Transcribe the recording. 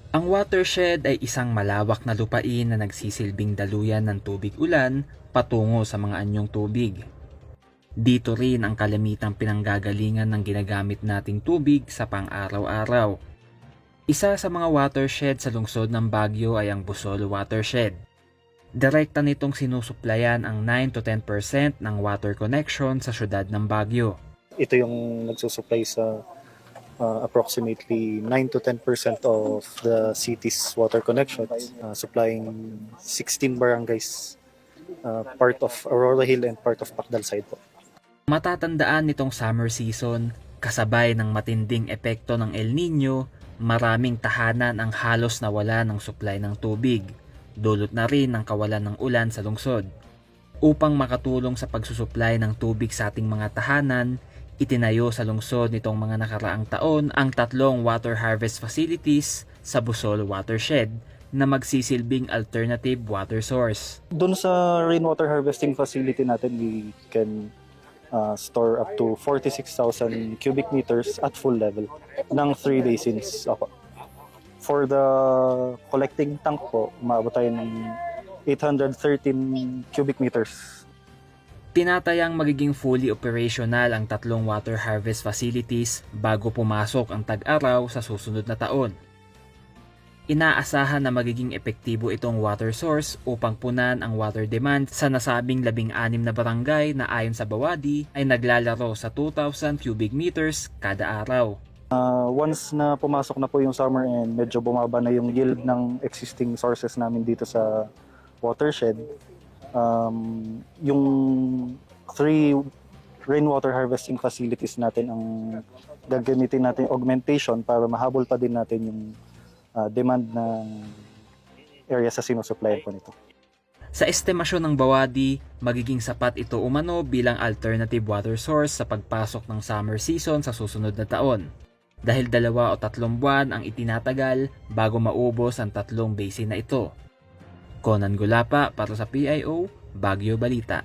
Ang watershed ay isang malawak na lupain na nagsisilbing daluyan ng tubig ulan patungo sa mga anyong tubig. Dito rin ang kalamitang pinanggagalingan ng ginagamit nating tubig sa pang-araw-araw. Isa sa mga watershed sa lungsod ng Baguio ay ang Busol Watershed. Direkta nitong sinusuplayan ang 9 to 10% ng water connection sa syudad ng Baguio. Ito yung nagsusupply sa approximately 9 to 10% of the city's water connections, supplying 16 barangays, part of Aurora Hill and part of Pacdal side po. Matatandaan nitong summer season, kasabay ng matinding epekto ng El Nino, maraming tahanan ang halos nawala ng supply ng tubig, dulot na rin ng kawalan ng ulan sa lungsod. Upang makatulong sa pagsusupply ng tubig sa ating mga tahanan, itinayo sa lungsod nitong mga nakaraang taon ang 3 water harvest facilities sa Busol Watershed na magsisilbing alternative water source. Doon sa rainwater harvesting facility natin, we can store up to 46,000 cubic meters at full level ng 3 basins. For the collecting tank po, maabot tayo ng 813 cubic meters. Tinatayang magiging fully operational ang 3 water harvest facilities bago pumasok ang tag-araw sa susunod na taon. Inaasahan na magiging epektibo itong water source upang punan ang water demand sa nasabing 16 na barangay na ayon sa Bawadi ay naglalaro sa 2,000 cubic meters kada araw. Once na pumasok na po yung summer and medyo bumaba na yung yield ng existing sources namin dito sa watershed, yung 3 rainwater harvesting facilities natin ang gagamitin natin augmentation para mahabol pa din natin yung demand ng area sa sinusupply po nito. Sa estimasyon ng Bawadi, magiging sapat ito umano bilang alternative water source sa pagpasok ng summer season sa susunod na taon. Dahil 2 o 3 buwan ang itinatagal bago maubos ang 3 basin na ito. Conan Gulapa para sa PIO, Baguio Balita.